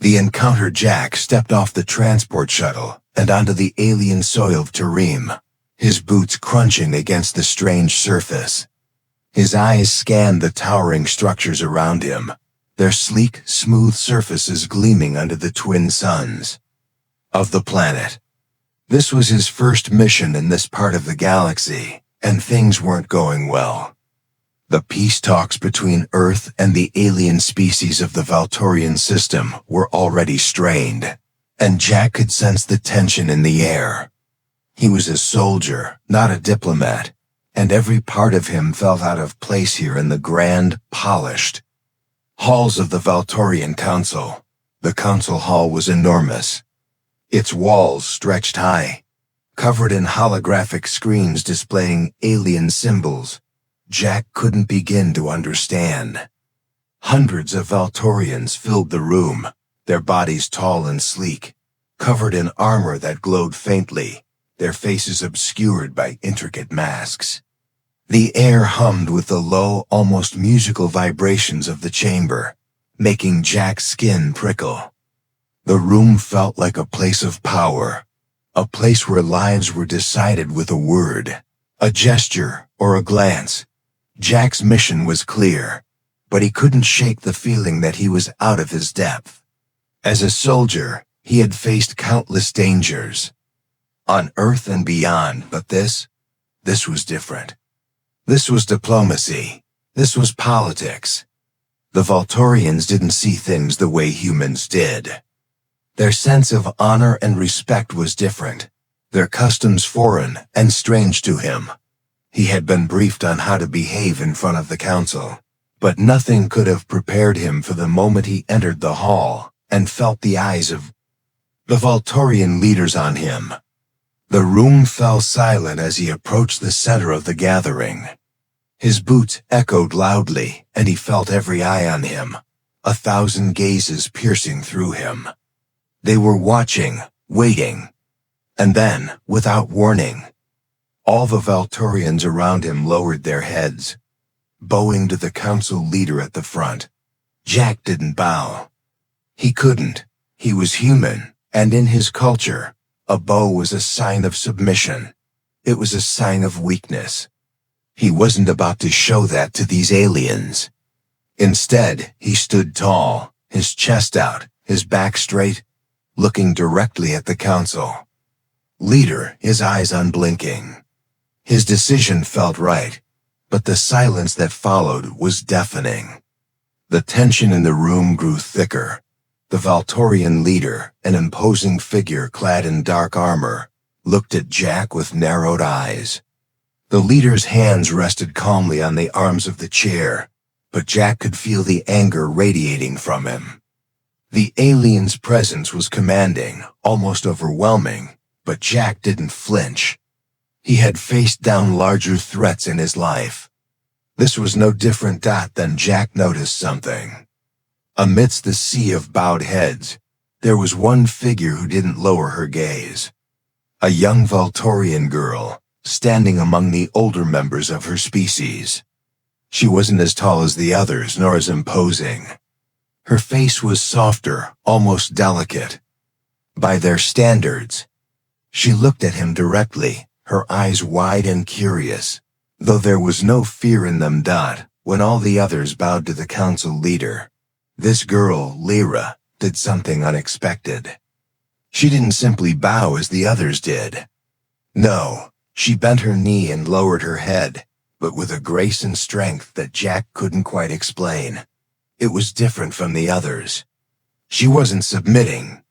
The encounter, Jack stepped off the transport shuttle and onto the alien soil of Tarim, his boots crunching against the strange surface. His eyes scanned the towering structures around him, their sleek, smooth surfaces gleaming under the twin suns of the planet. This was his first mission in this part of the galaxy, and things weren't going well. The peace talks between Earth and the alien species of the Valtorian system were already strained, and Jack could sense the tension in the air. He was a soldier, not a diplomat, and every part of him felt out of place here in the grand, polished halls of the Valtorian Council. The council hall was enormous. Its walls stretched high, covered in holographic screens displaying alien symbols Jack couldn't begin to understand. Hundreds of Valtorians filled the room, their bodies tall and sleek, covered in armor that glowed faintly, their faces obscured by intricate masks. The air hummed with the low, almost musical vibrations of the chamber, making Jack's skin prickle. The room felt like a place of power, a place where lives were decided with a word, a gesture, or a glance. Jack's mission was clear, but he couldn't shake the feeling that he was out of his depth. As a soldier, he had faced countless dangers, on Earth and beyond, but this was different. This was diplomacy. This was politics. The Valtorians didn't see things the way humans did. Their sense of honor and respect was different, their customs foreign and strange to him. He had been briefed on how to behave in front of the council, but nothing could have prepared him for the moment he entered the hall and felt the eyes of the Valtorian leaders on him. The room fell silent as he approached the center of the gathering. His boots echoed loudly, and he felt every eye on him, 1,000 gazes piercing through him. They were watching, waiting, and then, without warning, all the Valtorians around him lowered their heads, bowing to the council leader at the front. Jack didn't bow. He couldn't. He was human, and in his culture, a bow was a sign of submission. It was a sign of weakness. He wasn't about to show that to these aliens. Instead, he stood tall, his chest out, his back straight, looking directly at the council leader, his eyes unblinking. His decision felt right, but the silence that followed was deafening. The tension in the room grew thicker. The Valtorian leader, an imposing figure clad in dark armor, looked at Jack with narrowed eyes. The leader's hands rested calmly on the arms of the chair, but Jack could feel the anger radiating from him. The alien's presence was commanding, almost overwhelming, but Jack didn't flinch. He had faced down larger threats in his life. This was no different than Jack noticed something. Amidst the sea of bowed heads, there was one figure who didn't lower her gaze. A young Valtorian girl, standing among the older members of her species. She wasn't as tall as the others, nor as imposing. Her face was softer, almost delicate. By their standards, she looked at him directly, her eyes wide and curious, though there was no fear in them. When all the others bowed to the council leader, this girl, Lyra, did something unexpected. She didn't simply bow as the others did. No, she bent her knee and lowered her head, but with a grace and strength that Jack couldn't quite explain. It was different from the others. She wasn't submitting.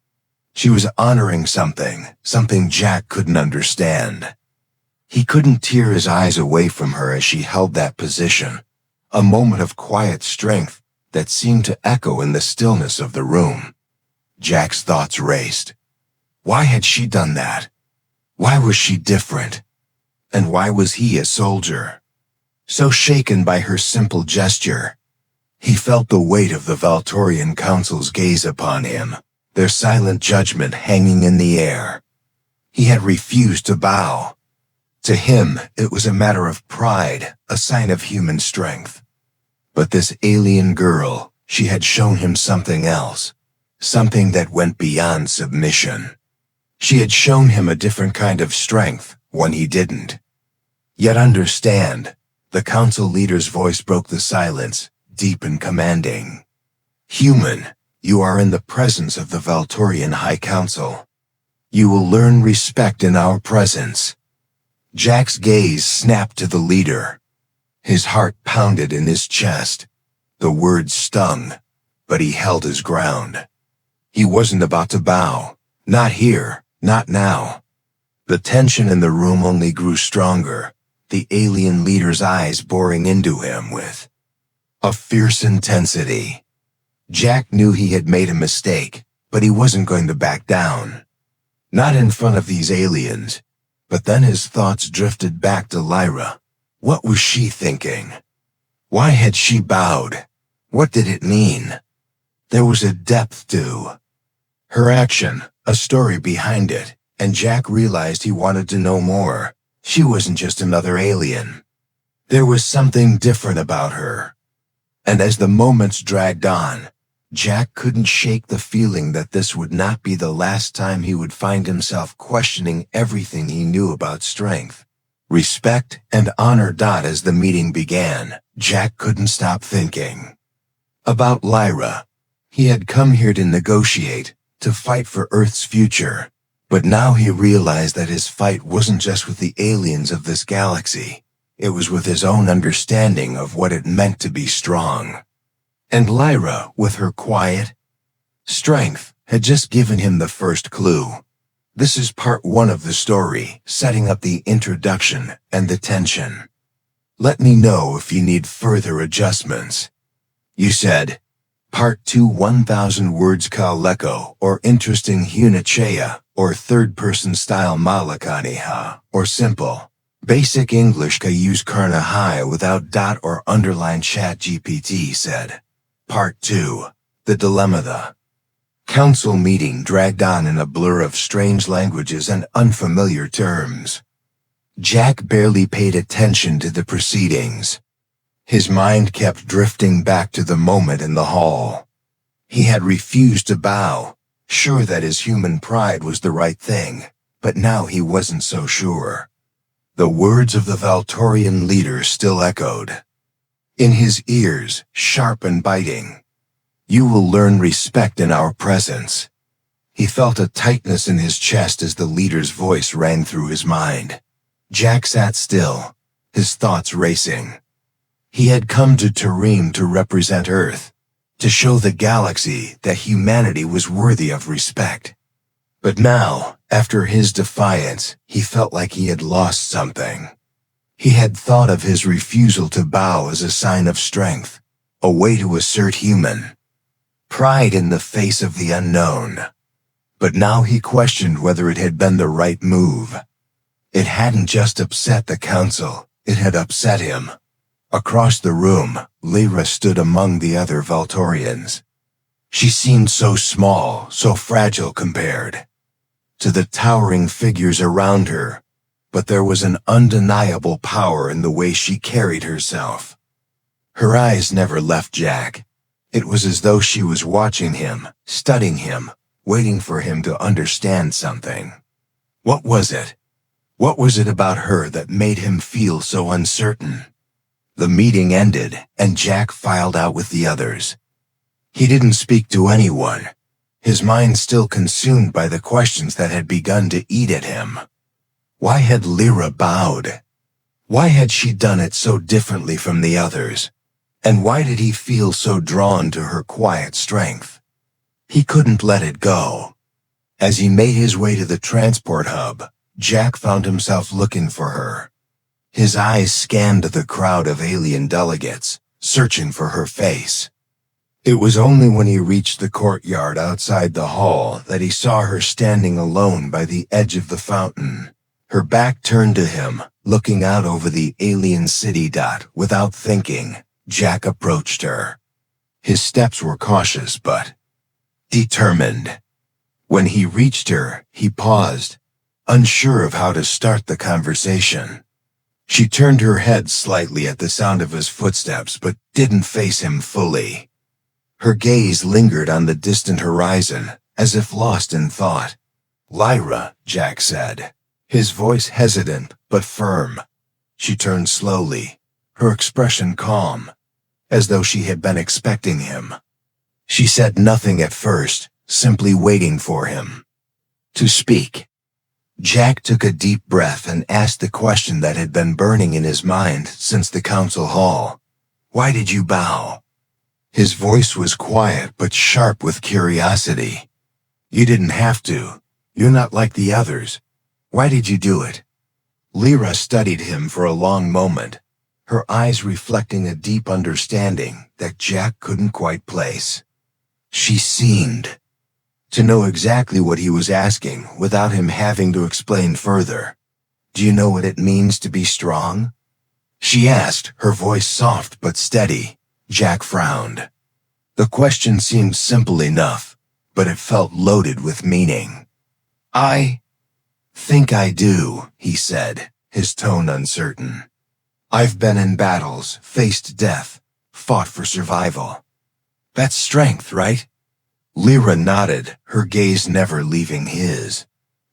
She was honoring something Jack couldn't understand. He couldn't tear his eyes away from her as she held that position, a moment of quiet strength that seemed to echo in the stillness of the room. Jack's thoughts raced. Why had she done that? Why was she different? And why was he a soldier? So shaken by her simple gesture, he felt the weight of the Valtorian Council's gaze upon him, their silent judgment hanging in the air. He had refused to bow. To him, it was a matter of pride, a sign of human strength. But this alien girl, she had shown him something else, something that went beyond submission. She had shown him a different kind of strength, one he didn't yet understand. The council leader's voice broke the silence, deep and commanding. "Human, you are in the presence of the Valtorian High Council. You will learn respect in our presence." Jack's gaze snapped to the leader. His heart pounded in his chest. The words stung, but he held his ground. He wasn't about to bow. Not here, not now. The tension in the room only grew stronger, the alien leader's eyes boring into him with a fierce intensity. Jack knew he had made a mistake, but he wasn't going to back down. Not in front of these aliens. But then his thoughts drifted back to Lyra. What was she thinking? Why had she bowed? What did it mean? There was a depth to her action, a story behind it, and Jack realized he wanted to know more. She wasn't just another alien. There was something different about her. And as the moments dragged on, Jack couldn't shake the feeling that this would not be the last time he would find himself questioning everything he knew about strength, respect, and honor. As the meeting began, Jack couldn't stop thinking about Lyra. He had come here to negotiate, to fight for Earth's future. But now he realized that his fight wasn't just with the aliens of this galaxy. It was with his own understanding of what it meant to be strong. And Lyra, with her quiet strength, had just given him the first clue. This is part 1 of the story, setting up the introduction and the tension. Let me know if you need further adjustments. You said, Part 2 1,000 words Kaleko, or interesting Hunachea, or third-person style Malakaniha, or simple. Basic English ka use Karnahai without dot or underline. ChatGPT said. Part 2. The Dilemma. The council meeting dragged on in a blur of strange languages and unfamiliar terms. Jack barely paid attention to the proceedings. His mind kept drifting back to the moment in the hall. He had refused to bow, sure that his human pride was the right thing, but now he wasn't so sure. The words of the Valtorian leader still echoed in his ears, sharp and biting. "You will learn respect in our presence." He felt a tightness in his chest as the leader's voice rang through his mind. Jack sat still, his thoughts racing. He had come to Tarim to represent Earth, to show the galaxy that humanity was worthy of respect. But now, after his defiance, he felt like he had lost something. He had thought of his refusal to bow as a sign of strength, a way to assert human pride in the face of the unknown. But now he questioned whether it had been the right move. It hadn't just upset the council, it had upset him. Across the room, Lyra stood among the other Valtorians. She seemed so small, so fragile compared to the towering figures around her, but there was an undeniable power in the way she carried herself. Her eyes never left Jack. It was as though she was watching him, studying him, waiting for him to understand something. What was it? What was it about her that made him feel so uncertain? The meeting ended, and Jack filed out with the others. He didn't speak to anyone, his mind still consumed by the questions that had begun to eat at him. Why had Lyra bowed? Why had she done it so differently from the others? And why did he feel so drawn to her quiet strength? He couldn't let it go. As he made his way to the transport hub, Jack found himself looking for her. His eyes scanned the crowd of alien delegates, searching for her face. It was only when he reached the courtyard outside the hall that he saw her standing alone by the edge of the fountain, her back turned to him, looking out over the alien city. Without thinking, Jack approached her. His steps were cautious but determined. When he reached her, he paused, unsure of how to start the conversation. She turned her head slightly at the sound of his footsteps but didn't face him fully. Her gaze lingered on the distant horizon, as if lost in thought. "Lyra," Jack said, his voice hesitant but firm. She turned slowly, her expression calm, as though she had been expecting him. She said nothing at first, simply waiting for him to speak. Jack took a deep breath and asked the question that had been burning in his mind since the council hall. "Why did you bow?" His voice was quiet but sharp with curiosity. "You didn't have to. You're not like the others. Why did you do it?" Lyra studied him for a long moment, her eyes reflecting a deep understanding that Jack couldn't quite place. She seemed to know exactly what he was asking without him having to explain further. "Do you know what it means to be strong?" she asked, her voice soft but steady. Jack frowned. The question seemed simple enough, but it felt loaded with meaning. "I think I do," he said, his tone uncertain. "I've been in battles, faced death, fought for survival." "That's strength, right?" Lyra nodded, her gaze never leaving his.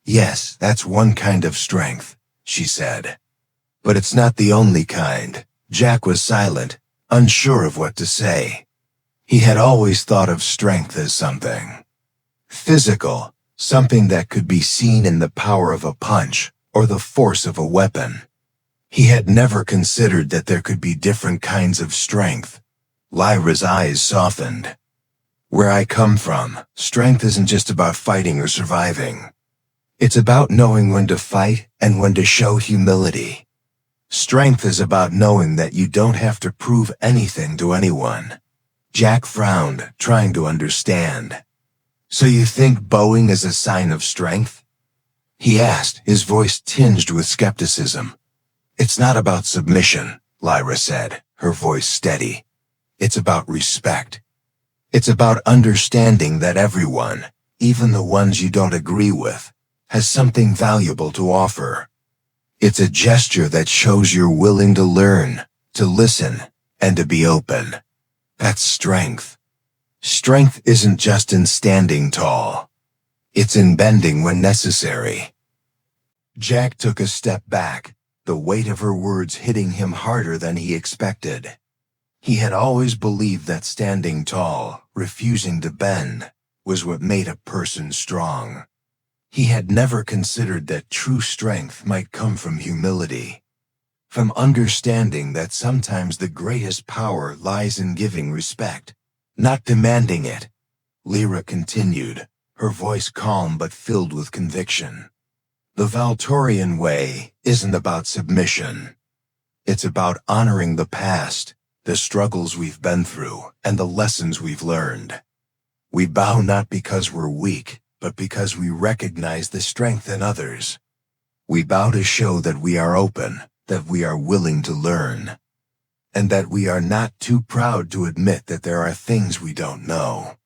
"Yes, that's one kind of strength," she said. "But it's not the only kind." Jack was silent, unsure of what to say. He had always thought of strength as something physical, something that could be seen in the power of a punch or the force of a weapon. He had never considered that there could be different kinds of strength. Lyra's eyes softened. "Where I come from, strength isn't just about fighting or surviving. It's about knowing when to fight and when to show humility. Strength is about knowing that you don't have to prove anything to anyone." Jack frowned, trying to understand. "So you think bowing is a sign of strength?" he asked, his voice tinged with skepticism. "It's not about submission," Lyra said, her voice steady. "It's about respect. It's about understanding that everyone, even the ones you don't agree with, has something valuable to offer. It's a gesture that shows you're willing to learn, to listen, and to be open. That's strength. Strength isn't just in standing tall. It's in bending when necessary." Jack took a step back, the weight of her words hitting him harder than he expected. He had always believed that standing tall, refusing to bend, was what made a person strong. He had never considered that true strength might come from humility, from understanding that sometimes the greatest power lies in giving respect, not demanding it. Lyra continued, her voice calm but filled with conviction. "The Valtorian way isn't about submission. It's about honoring the past, the struggles we've been through, and the lessons we've learned. We bow not because we're weak, but because we recognize the strength in others. We bow to show that we are open, that we are willing to learn, and that we are not too proud to admit that there are things we don't know."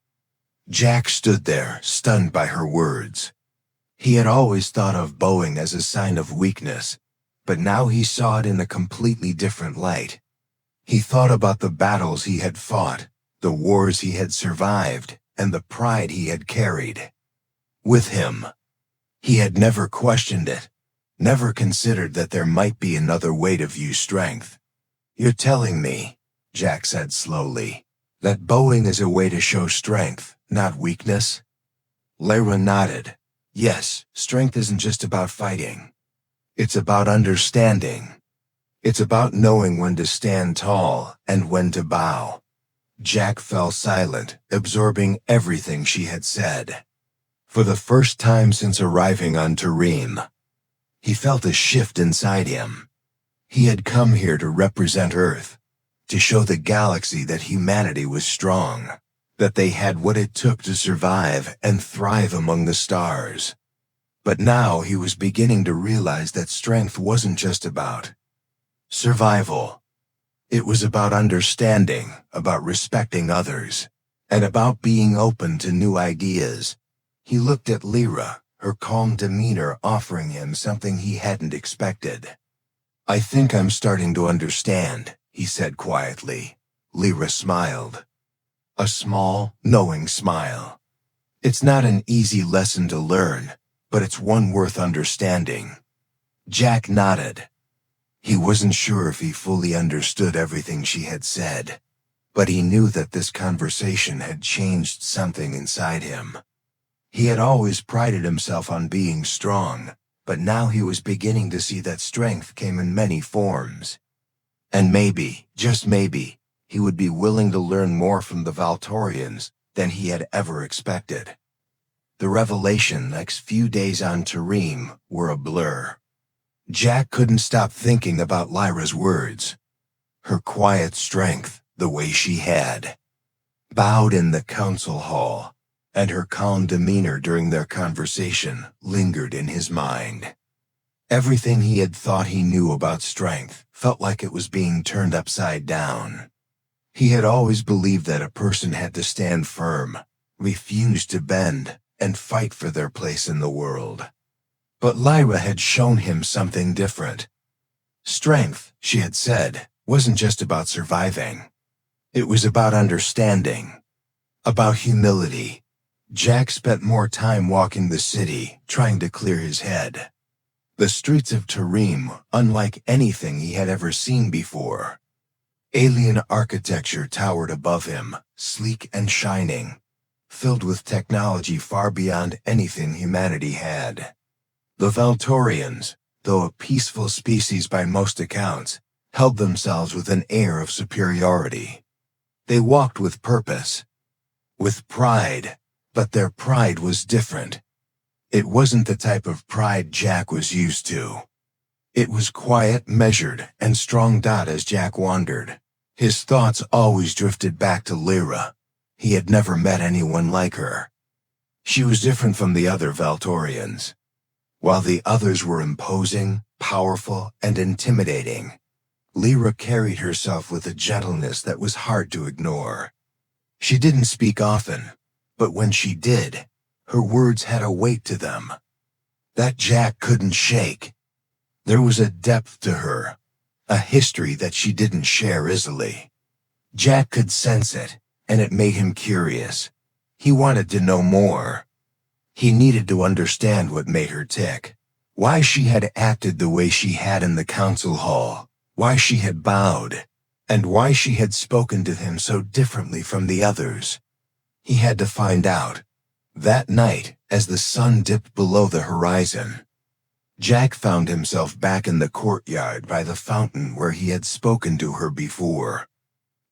Jack stood there, stunned by her words. He had always thought of bowing as a sign of weakness, but now he saw it in a completely different light. He thought about the battles he had fought, the wars he had survived, and the pride he had carried with him. He had never questioned it, never considered that there might be another way to view strength. "You're telling me," Jack said slowly, "that bowing is a way to show strength, not weakness?" Lyra nodded. "Yes, strength isn't just about fighting. It's about understanding. It's about knowing when to stand tall and when to bow." Jack fell silent, absorbing everything she had said. For the first time since arriving on Tareem, he felt a shift inside him. He had come here to represent Earth, to show the galaxy that humanity was strong, that they had what it took to survive and thrive among the stars. But now he was beginning to realize that strength wasn't just about survival. It was about understanding, about respecting others, and about being open to new ideas. He looked at Lyra, her calm demeanor offering him something he hadn't expected. "I think I'm starting to understand," he said quietly. Lyra smiled. A small, knowing smile. It's not an easy lesson to learn, but it's one worth understanding. Jack nodded. He wasn't sure if he fully understood everything she had said, but he knew that this conversation had changed something inside him. He had always prided himself on being strong, but now he was beginning to see that strength came in many forms. And maybe, just maybe, he would be willing to learn more from the Valtorians than he had ever expected. The revelation next few days on Tarim were a blur. Jack couldn't stop thinking about Lyra's words. Her quiet strength, the way she had bowed in the council hall, and her calm demeanor during their conversation lingered in his mind. Everything he had thought he knew about strength felt like it was being turned upside down. He had always believed that a person had to stand firm, refuse to bend, and fight for their place in the world. But Lyra had shown him something different. Strength, she had said, wasn't just about surviving. It was about understanding, about humility. Jack spent more time walking the city, trying to clear his head. The streets of Tarim, unlike anything he had ever seen before. Alien architecture towered above him, sleek and shining, filled with technology far beyond anything humanity had. The Valtorians, though a peaceful species by most accounts, held themselves with an air of superiority. They walked with purpose, with pride, but their pride was different. It wasn't the type of pride Jack was used to. It was quiet, measured, and strong. As Jack wandered, his thoughts always drifted back to Lyra. He had never met anyone like her. She was different from the other Valtorians. While the others were imposing, powerful, and intimidating, Lyra carried herself with a gentleness that was hard to ignore. She didn't speak often, but when she did, her words had a weight to them that Jack couldn't shake. There was a depth to her, a history that she didn't share easily. Jack could sense it, and it made him curious. He wanted to know more. He needed to understand what made her tick, why she had acted the way she had in the council hall, why she had bowed, and why she had spoken to him so differently from the others. He had to find out. That night, as the sun dipped below the horizon, Jack found himself back in the courtyard by the fountain where he had spoken to her before.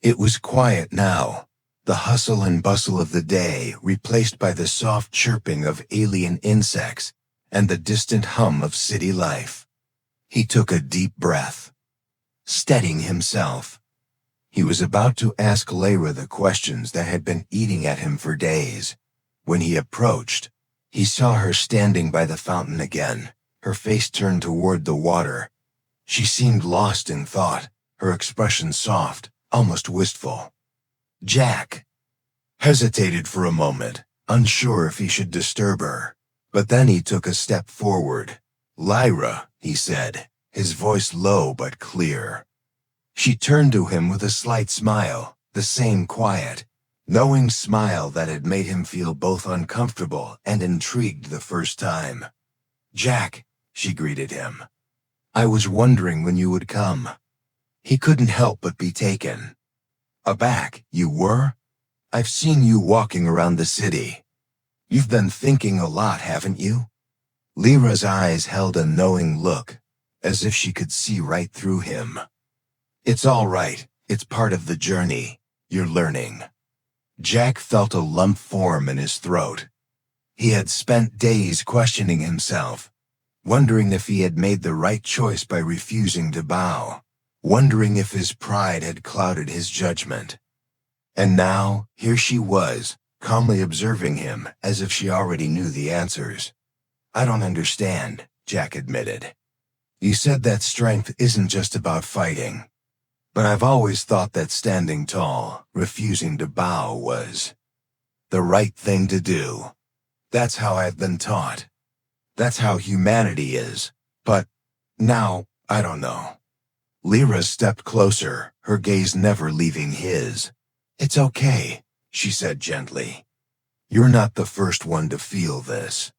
It was quiet now, the hustle and bustle of the day replaced by the soft chirping of alien insects and the distant hum of city life. He took a deep breath, steadying himself. He was about to ask Lyra the questions that had been eating at him for days. When he approached, he saw her standing by the fountain again, her face turned toward the water. She seemed lost in thought, her expression soft, almost wistful. Jack hesitated for a moment, unsure if he should disturb her, but then he took a step forward. "Lyra," he said, his voice low but clear. She turned to him with a slight smile, the same quiet, knowing smile that had made him feel both uncomfortable and intrigued the first time. "Jack," she greeted him. "I was wondering when you would come." He couldn't help but be taken aback. "You were? I've seen you walking around the city. You've been thinking a lot, haven't you?" Lyra's eyes held a knowing look, as if she could see right through him. "It's all right. It's part of the journey. You're learning." Jack felt a lump form in his throat. He had spent days questioning himself, wondering if he had made the right choice by refusing to bow, wondering if his pride had clouded his judgment. And now, here she was, calmly observing him as if she already knew the answers. "I don't understand," Jack admitted. "You said that strength isn't just about fighting. But I've always thought that standing tall, refusing to bow was the right thing to do. That's how I've been taught. That's how humanity is. But now, I don't know." Lyra stepped closer, her gaze never leaving his. "It's okay. she said gently. You're not the first one to feel this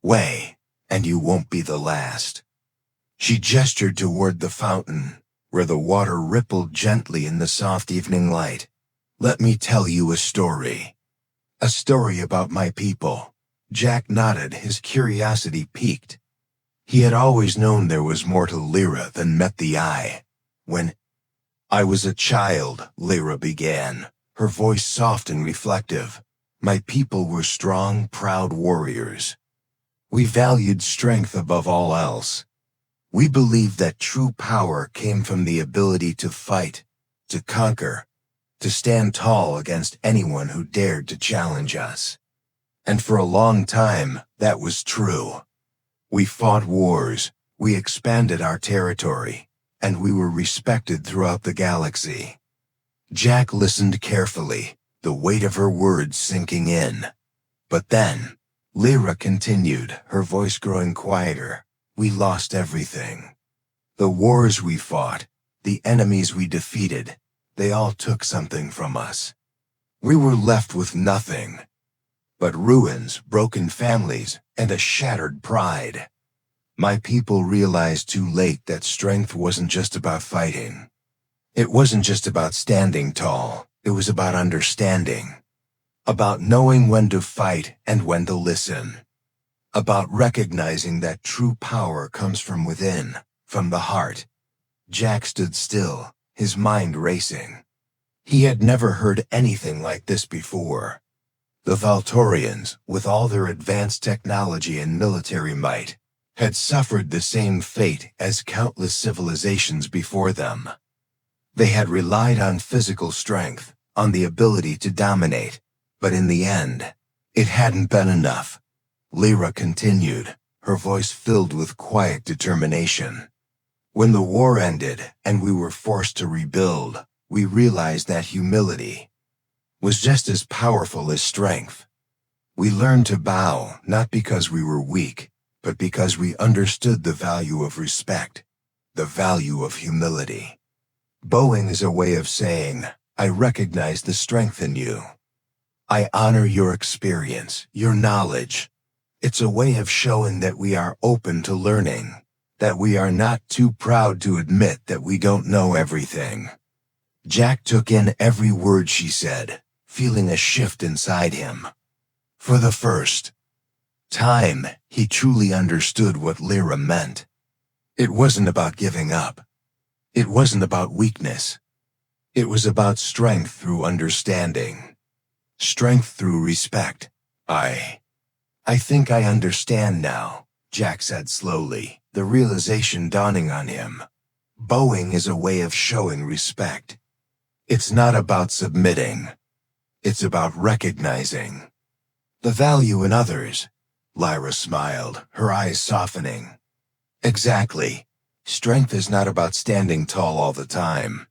way, and you won't be the last. She gestured toward the fountain, where the water rippled gently in the soft evening light. Let me tell you a story. A story about my people. Jack nodded, his curiosity piqued. He had always known there was more to Lyra than met the eye. When I was a child, Lyra began, her voice soft and reflective. My people were strong, proud warriors. We valued strength above all else. We believed that true power came from the ability to fight, to conquer, to stand tall against anyone who dared to challenge us. And for a long time, that was true. We fought wars, we expanded our territory, and we were respected throughout the galaxy. Jack listened carefully, the weight of her words sinking in. But then, Lyra continued, her voice growing quieter. We lost everything. The wars we fought, the enemies we defeated, they all took something from us. We were left with nothing but ruins, broken families, and a shattered pride. My people realized too late that strength wasn't just about fighting. It wasn't just about standing tall. It was about understanding. About knowing when to fight and when to listen. About recognizing that true power comes from within, from the heart. Jack stood still, his mind racing. He had never heard anything like this before. The Valtorians, with all their advanced technology and military might, had suffered the same fate as countless civilizations before them. They had relied on physical strength, on the ability to dominate, but in the end, it hadn't been enough. Lyra continued, her voice filled with quiet determination. When the war ended and we were forced to rebuild, we realized that humility was just as powerful as strength. We learned to bow not because we were weak, but because we understood the value of respect, the value of humility. Bowing is a way of saying, I recognize the strength in you. I honor your experience, your knowledge. It's a way of showing that we are open to learning, that we are not too proud to admit that we don't know everything. Jack took in every word she said, feeling a shift inside him. For the first time, he truly understood what Lyra meant. It wasn't about giving up. It wasn't about weakness. It was about strength through understanding. Strength through respect. I think I understand now, Jack said slowly, the realization dawning on him. Bowing is a way of showing respect. It's not about submitting. It's about recognizing the value in others. Lyra smiled, her eyes softening. Exactly. Strength is not about standing tall all the time.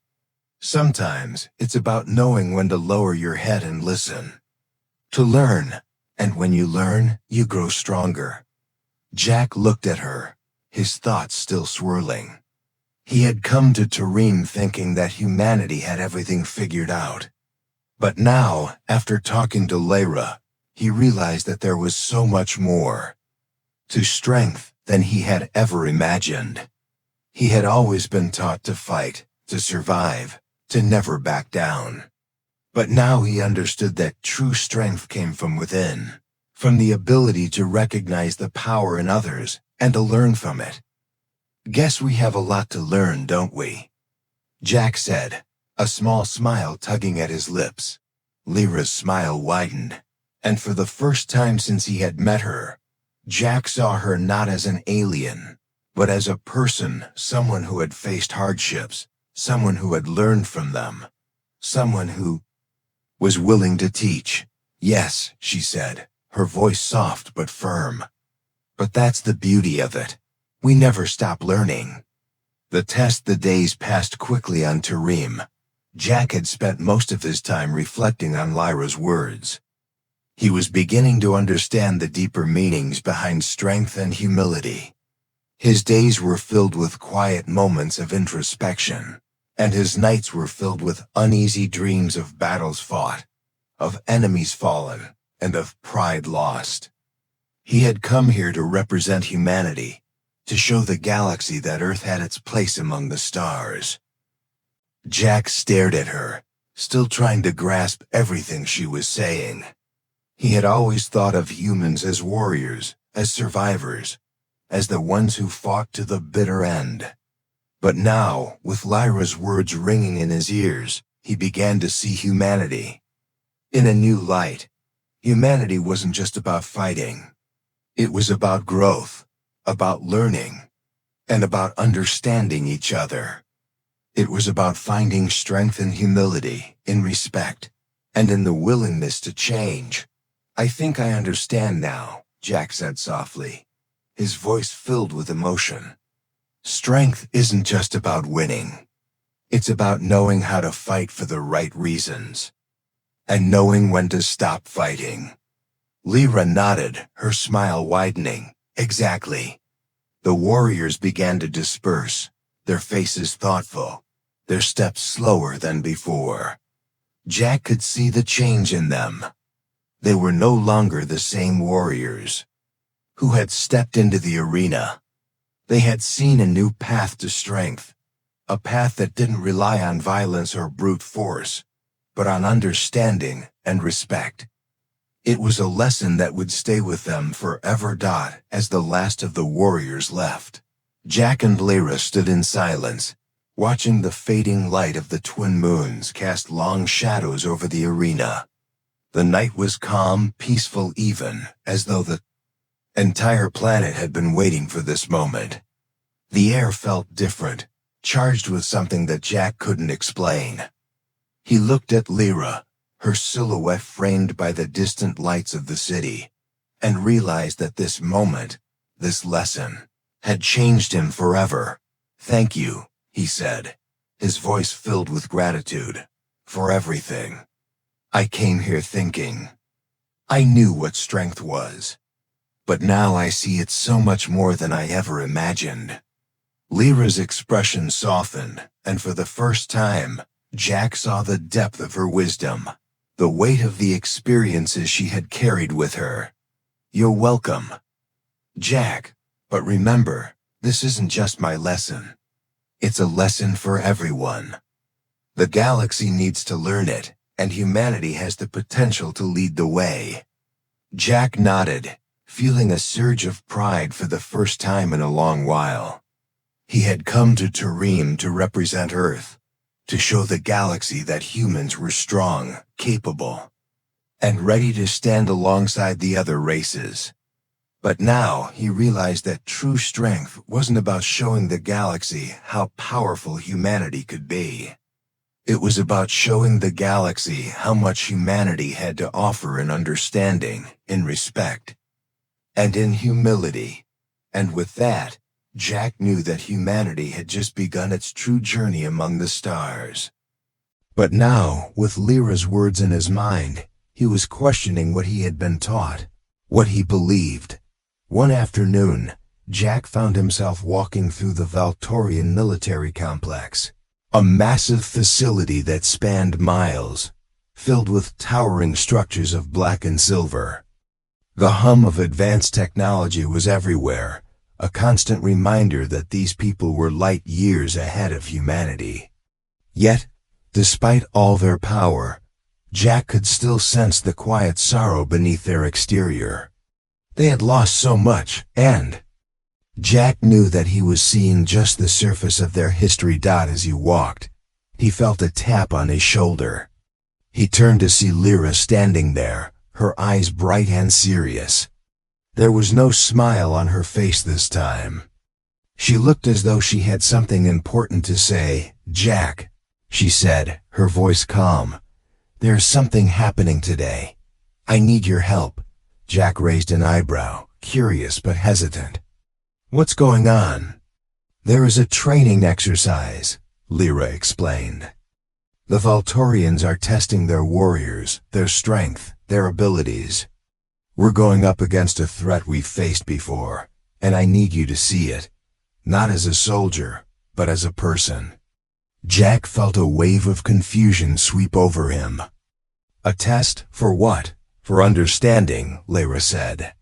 Sometimes it's about knowing when to lower your head and listen. To learn, and when you learn, you grow stronger. Jack looked at her, his thoughts still swirling. He had come to Tareem thinking that humanity had everything figured out. But now, after talking to Lyra, he realized that there was so much more to strength than he had ever imagined. He had always been taught to fight, to survive, to never back down. But now he understood that true strength came from within, from the ability to recognize the power in others and to learn from it. Guess we have a lot to learn, don't we? Jack said, a small smile tugging at his lips. Lyra's smile widened, and for the first time since he had met her, Jack saw her not as an alien, but as a person, someone who had faced hardships, someone who had learned from them, someone who was willing to teach. Yes, she said, her voice soft but firm. But that's the beauty of it. We never stop learning. The days passed quickly on Tareem. Jack had spent most of his time reflecting on Lyra's words. He was beginning to understand the deeper meanings behind strength and humility. His days were filled with quiet moments of introspection, and his nights were filled with uneasy dreams of battles fought, of enemies fallen, and of pride lost. He had come here to represent humanity, to show the galaxy that Earth had its place among the stars. Jack stared at her, still trying to grasp everything she was saying. He had always thought of humans as warriors, as survivors, as the ones who fought to the bitter end. But now, with Lyra's words ringing in his ears, he began to see humanity in a new light. Humanity wasn't just about fighting. It was about growth, about learning, and about understanding each other. It was about finding strength in humility, in respect, and in the willingness to change. "I think I understand now," Jack said softly, his voice filled with emotion. "Strength isn't just about winning. It's about knowing how to fight for the right reasons, and knowing when to stop fighting." Lyra nodded, her smile widening. "Exactly." The warriors began to disperse, their faces thoughtful, their steps slower than before. Jack could see the change in them. They were no longer the same warriors who had stepped into the arena. They had seen a new path to strength, a path that didn't rely on violence or brute force, but on understanding and respect. It was a lesson that would stay with them forever. As the last of the warriors left, Jack and Lyra stood in silence, watching the fading light of the twin moons cast long shadows over the arena. The night was calm, peaceful, even as though the entire planet had been waiting for this moment. The air felt different, charged with something that Jack couldn't explain. He looked at Lyra, her silhouette framed by the distant lights of the city, and realized that this moment, this lesson, had changed him forever. "Thank you," he said, his voice filled with gratitude, "for everything. I came here thinking I knew what strength was, but now I see it's so much more than I ever imagined." Lyra's expression softened, and for the first time, Jack saw the depth of her wisdom, the weight of the experiences she had carried with her. "You're welcome, Jack, but remember, this isn't just my lesson. It's a lesson for everyone. The galaxy needs to learn it, and humanity has the potential to lead the way." Jack nodded, feeling a surge of pride for the first time in a long while. He had come to Tarim to represent Earth, to show the galaxy that humans were strong, capable, and ready to stand alongside the other races. But now he realized that true strength wasn't about showing the galaxy how powerful humanity could be. It was about showing the galaxy how much humanity had to offer in understanding, in respect, and in humility. And with that, Jack knew that humanity had just begun its true journey among the stars. But now, with Lyra's words in his mind, he was questioning what he had been taught, what he believed. One afternoon, Jack found himself walking through the Valtorian military complex, a massive facility that spanned miles, filled with towering structures of black and silver. The hum of advanced technology was everywhere, a constant reminder that these people were light years ahead of humanity. Yet, despite all their power, Jack could still sense the quiet sorrow beneath their exterior. They had lost so much, and Jack knew that he was seeing just the surface of their history. As he walked, he felt a tap on his shoulder. He turned to see Lyra standing there, her eyes bright and serious. There was no smile on her face this time. She looked as though she had something important to say. "Jack," she said, her voice calm, "there's something happening today. I need your help." Jack raised an eyebrow, curious but hesitant. "What's going on?" "There is a training exercise," Lyra explained. "The Valtorians are testing their warriors, their strength, their abilities. We're going up against a threat we've faced before, and I need you to see it, not as a soldier, but as a person." Jack felt a wave of confusion sweep over him. A test for what? For understanding, Lyra said.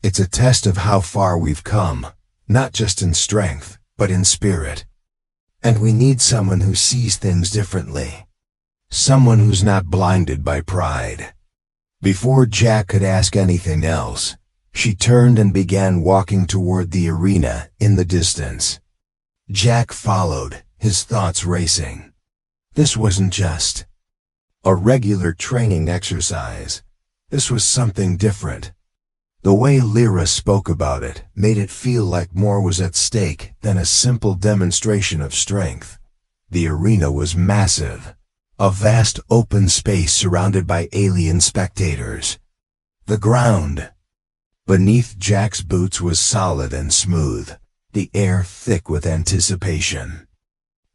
It's a test of how far we've come, not just in strength, but in spirit. And we need someone who sees things differently. Someone who's not blinded by pride. Before Jack could ask anything else, she turned and began walking toward the arena in the distance. Jack followed, his thoughts racing. This wasn't just a regular training exercise. This was something different. The way Lyra spoke about it made it feel like more was at stake than a simple demonstration of strength. The arena was massive, a vast open space surrounded by alien spectators. The ground beneath Jack's boots was solid and smooth, the air thick with anticipation.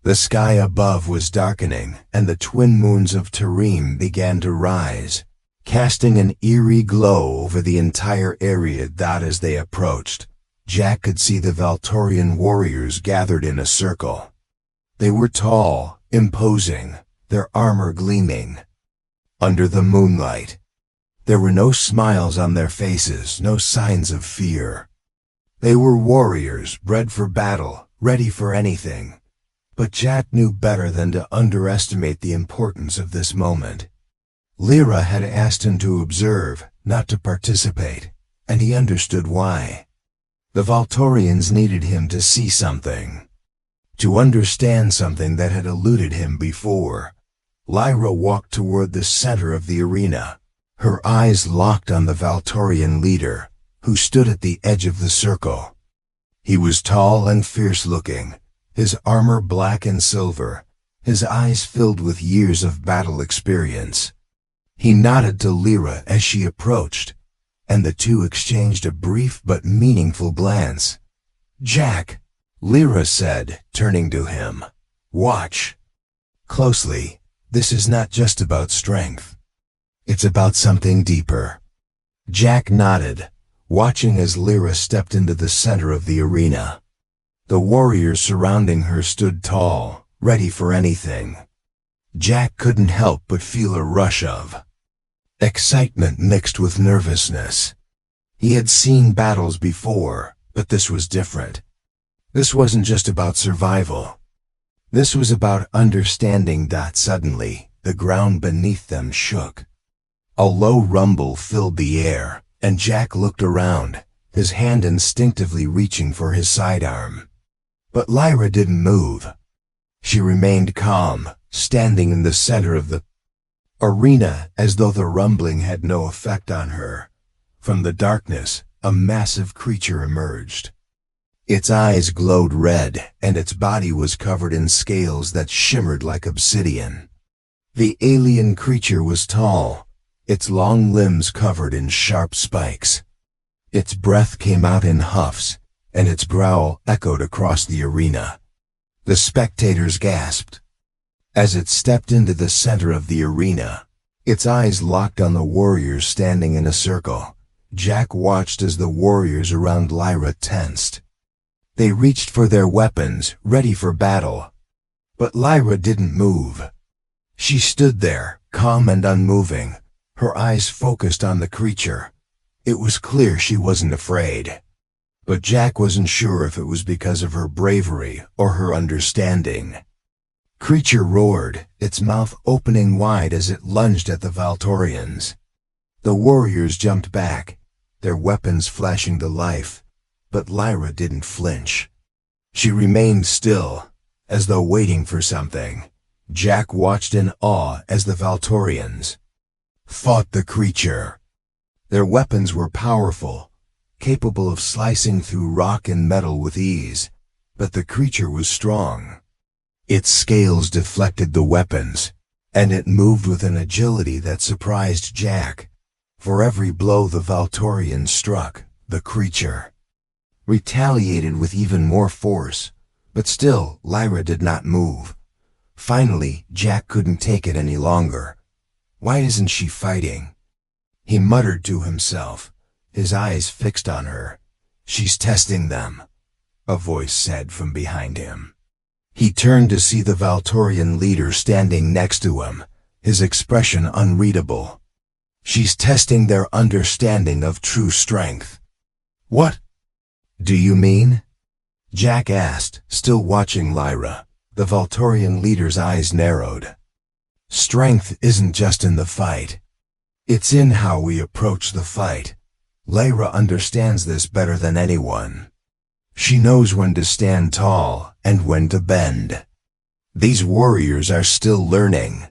The sky above was darkening, and the twin moons of Tarim began to rise, casting an eerie glow over the entire area. As they approached, Jack could see the Valtorian warriors gathered in a circle. They were tall, imposing, their armor gleaming. Under the moonlight, there were no smiles on their faces, no signs of fear. They were warriors, bred for battle, ready for anything. But Jack knew better than to underestimate the importance of this moment. Lyra had asked him to observe, not to participate, and he understood why. The Valtorians needed him to see something, to understand something that had eluded him before. Lyra walked toward the center of the arena, her eyes locked on the Valtorian leader, who stood at the edge of the circle. He was tall and fierce-looking, his armor black and silver, his eyes filled with years of battle experience. He nodded to Lyra as she approached, and the two exchanged a brief but meaningful glance. "Jack," Lyra said, turning to him, "watch closely. This is not just about strength. It's about something deeper." Jack nodded, watching as Lyra stepped into the center of the arena. The warriors surrounding her stood tall, ready for anything. Jack couldn't help but feel a rush of excitement mixed with nervousness. He had seen battles before, but this was different. This wasn't just about survival. This was about understanding. Suddenly, the ground beneath them shook. A low rumble filled the air, and Jack looked around, his hand instinctively reaching for his sidearm. But Lyra didn't move. She remained calm, standing in the center of the arena as though the rumbling had no effect on her. From the darkness, a massive creature emerged. Its eyes glowed red, and its body was covered in scales that shimmered like obsidian. The alien creature was tall, its long limbs covered in sharp spikes. Its breath came out in huffs, and its growl echoed across the arena. The spectators gasped. As it stepped into the center of the arena, its eyes locked on the warriors standing in a circle. Jack watched as the warriors around Lyra tensed. They reached for their weapons, ready for battle. But Lyra didn't move. She stood there, calm and unmoving, her eyes focused on the creature. It was clear she wasn't afraid. But Jack wasn't sure if it was because of her bravery or her understanding. Creature roared, its mouth opening wide as it lunged at the Valtorians. The warriors jumped back, their weapons flashing to life, but Lyra didn't flinch. She remained still, as though waiting for something. Jack watched in awe as the Valtorians fought the creature. Their weapons were powerful, capable of slicing through rock and metal with ease, but the creature was strong. Its scales deflected the weapons, and it moved with an agility that surprised Jack. For every blow the Valtorian struck, the creature retaliated with even more force, but still Lyra did not move. Finally, Jack couldn't take it any longer. Why isn't she fighting? He muttered to himself, his eyes fixed on her. She's testing them, a voice said from behind him. He turned to see the Valtorian leader standing next to him, his expression unreadable. "She's testing their understanding of true strength." "What do you mean?" Jack asked, still watching Lyra. The Volturian leader's eyes narrowed. "Strength isn't just in the fight. It's in how we approach the fight. Lyra understands this better than anyone. She knows when to stand tall and when to bend. These warriors are still learning."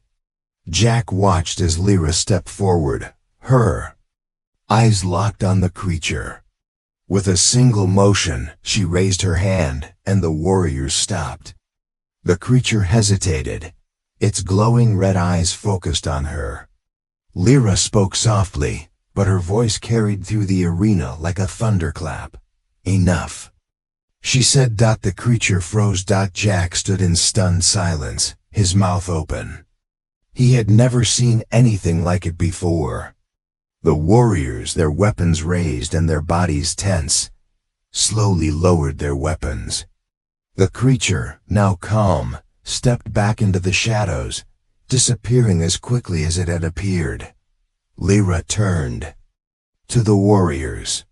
Jack watched as Lyra stepped forward, her eyes locked on the creature. With a single motion, she raised her hand, and the warriors stopped. The creature hesitated, its glowing red eyes focused on her. Lyra spoke softly, but her voice carried through the arena like a thunderclap. "Enough," she said. The creature froze. Jack stood in stunned silence, his mouth open. He had never seen anything like it before. The warriors, their weapons raised and their bodies tense, slowly lowered their weapons. The creature, now calm, stepped back into the shadows, disappearing as quickly as it had appeared. Lyra turned to the warriors.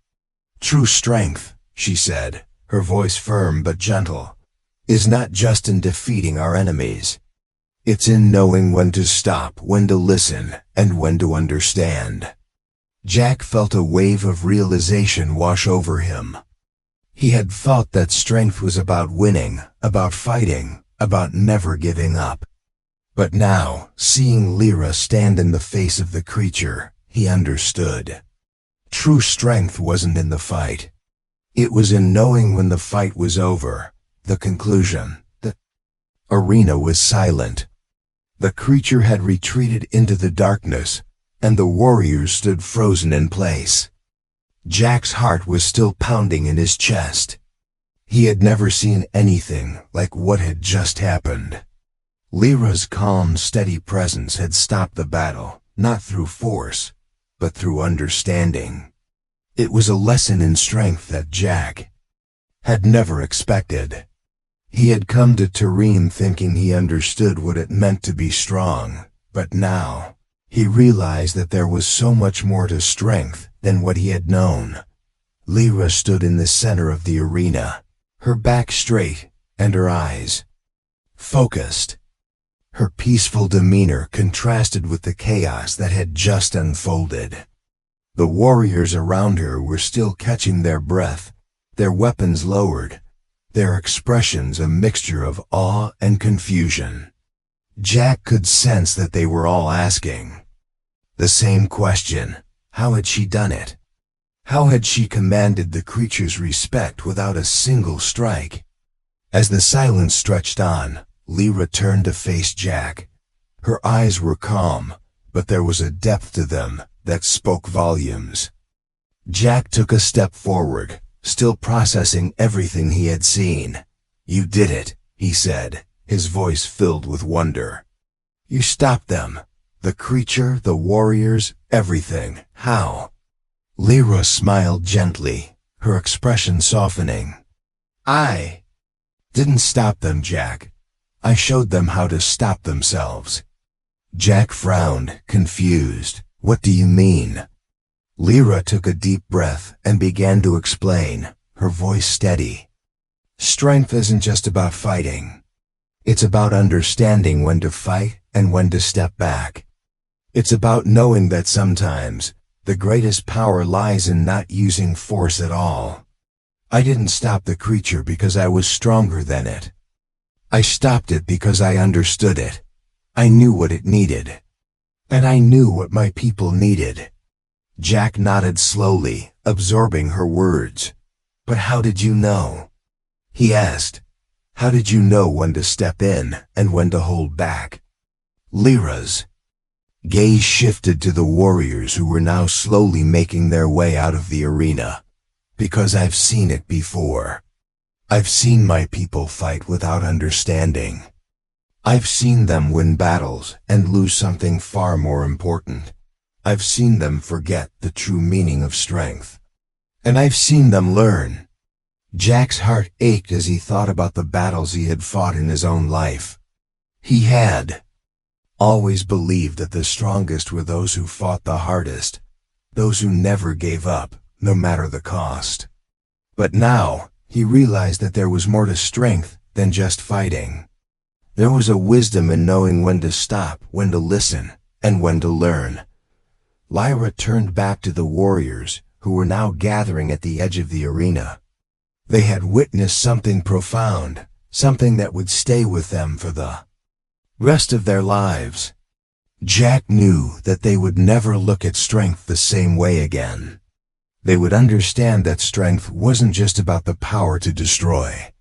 "True strength," she said, her voice firm but gentle, "is not just in defeating our enemies. It's in knowing when to stop, when to listen, and when to understand." Jack felt a wave of realization wash over him. He had thought that strength was about winning, about fighting, about never giving up. But now, seeing Lyra stand in the face of the creature, he understood. True strength wasn't in the fight. It was in knowing when the fight was over, the conclusion. The arena was silent. The creature had retreated into the darkness, and the warriors stood frozen in place. Jack's heart was still pounding in his chest. He had never seen anything like what had just happened. Lyra's calm, steady presence had stopped the battle, not through force, but through understanding. It was a lesson in strength that Jack had never expected. He had come to Tarim thinking he understood what it meant to be strong, but now he realized that there was so much more to strength than what he had known. Lyra stood in the center of the arena, her back straight and her eyes focused. Her peaceful demeanor contrasted with the chaos that had just unfolded. The warriors around her were still catching their breath, their weapons lowered, their expressions a mixture of awe and confusion. Jack could sense that they were all asking the same question. How had she done it? How had she commanded the creature's respect without a single strike? As the silence stretched on, Lyra turned to face Jack. Her eyes were calm, but there was a depth to them that spoke volumes. Jack took a step forward, still processing everything he had seen. "You did it," he said, his voice filled with wonder. "You stopped them. The creature, the warriors, everything. How?" Lyra smiled gently, her expression softening. "I didn't stop them, Jack. I showed them how to stop themselves." Jack frowned, confused. "What do you mean?" Lyra took a deep breath and began to explain, her voice steady. "Strength isn't just about fighting. It's about understanding when to fight and when to step back. It's about knowing that sometimes the greatest power lies in not using force at all. I didn't stop the creature because I was stronger than it. I stopped it because I understood it. I knew what it needed. And I knew what my people needed." Jack nodded slowly, absorbing her words. "But how did you know?" he asked. "How did you know when to step in and when to hold back?" Lyra's gaze shifted to the warriors who were now slowly making their way out of the arena. "Because I've seen it before. I've seen my people fight without understanding. I've seen them win battles and lose something far more important. I've seen them forget the true meaning of strength. And I've seen them learn." Jack's heart ached as he thought about the battles he had fought in his own life. He had always believed that the strongest were those who fought the hardest, those who never gave up, no matter the cost. But now, he realized that there was more to strength than just fighting. There was a wisdom in knowing when to stop, when to listen, and when to learn. Lyra turned back to the warriors, who were now gathering at the edge of the arena. They had witnessed something profound, something that would stay with them for the rest of their lives. Jack knew that they would never look at strength the same way again. They would understand that strength wasn't just about the power to destroy.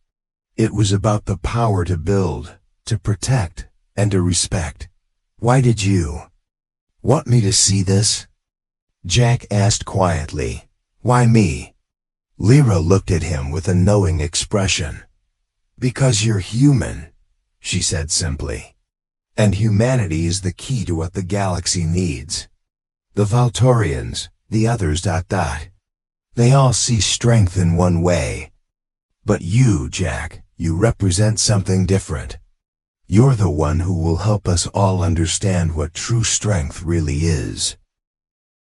It was about the power to build, to protect, and to respect. "Why did you want me to see this?" Jack asked quietly. "Why me?" Lyra looked at him with a knowing expression. "Because you're human," she said simply. "And humanity is the key to what the galaxy needs. The Valtorians, the others... They all see strength in one way. But you, Jack, you represent something different. You're the one who will help us all understand what true strength really is."